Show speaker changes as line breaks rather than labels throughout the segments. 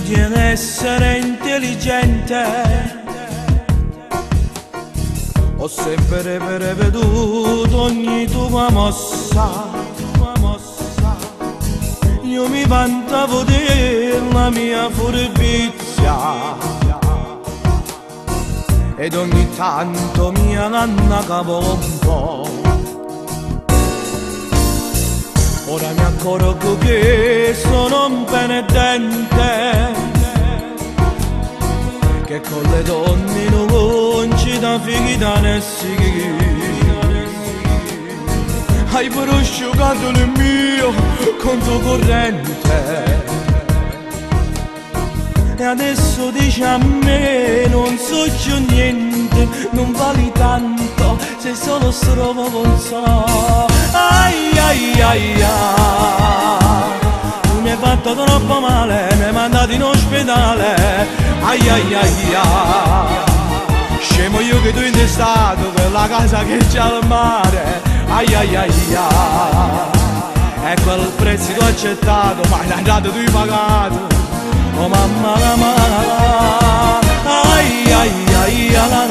studi ad essere intelligente. Ho sempre preveduto ogni tua mossa. Io mi vantavo della mia furbizia ed ogni tanto mi annacavo un po'. Ora mi accorgo che sono un penitente, che con le donne non ci dà fighi da nessuno. Hai prosciugato il mio conto corrente e adesso dici a me non so più niente, non vali tanto, sei solo stronzo. Ai ai ai ai, tu mi hai fatto troppo male, mi hai mandato in ospedale. Ai ai ai ai, scemo io che tu sei stato, quella casa che c'è al mare. Ai ai ai ai, e quel prestito accettato, ma l'hai dato tu pagato. Oh mamma la mamma, ai ai ai ai,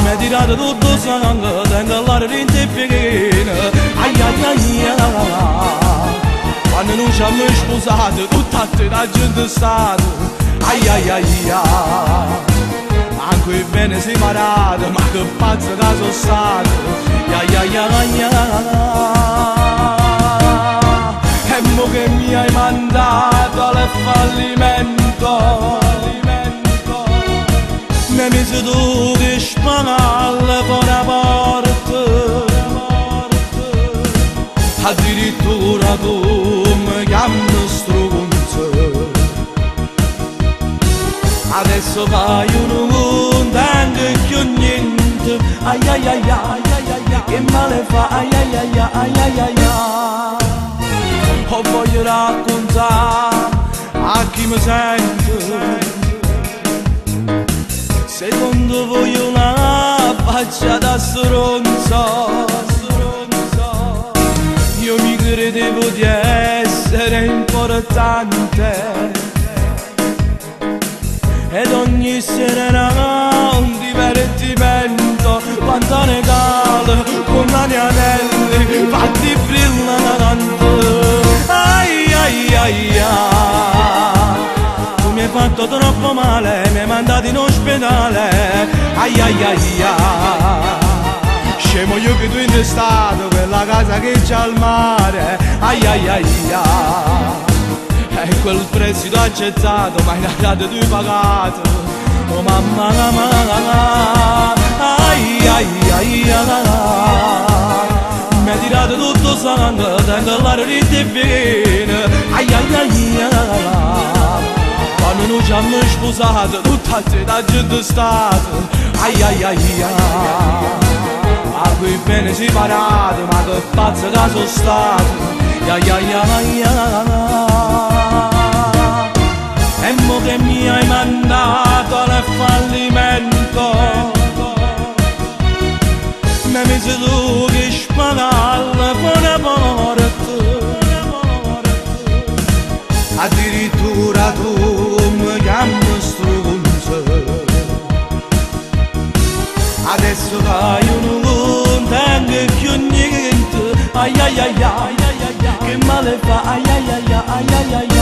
mi hai tirato tutto il sangue, tengo l'aria in te piena. Ai ai ai ai, quando non ci hanno sposato, tutta a te la gente è stato. Ai ai ai ai, anche il bene separato, ma che pazzo che sono stato. Ya ya ya ya, e mo che mi hai mandato al fallimento, mi hai messo tu che spanalle fuori la porta, addirittura tu mi chiami stronzo. Adesso fai un conto anche più niente. Ai ai ai ai, che male fa, ai ai ai ai ai ai ai. Ho voglio raccontare a chi mi sente, secondo voi una faccia da stronzo. Io mi credevo di essere importante ed ogni sera era un divertimento, quanto regalo con mani anelli fatti brillanti. Ai ai ai ai, tu mi hai fatto troppo male, mi hai mandato in ospedale. Ai ai ai ai, scemo io che tu sei stato, quella casa che c'è al mare. Ai ai ai ai, e quel prestito accettato, ma in realtà tu hai pagato. Oh mamma la mamma, ai ai ai ai, mi hai tirato tutto il sangue, tengo l'aria di te piena. Ai ai ai ai, quando non ci hanno sposato, tutta la gente è stato. Ai ai ai ai, a cui bene separato, ma che pazzo che sono stato. Ai ai ai ai, e mo che mi hai mandato al fallimento, mi hai messo tu che spadalle fuori la porta, addirittura tu mi chiami stronzo. Adesso fai un conto anche più niente. Ai ai ai ai, che male fa, ai ai ai ai ai ai.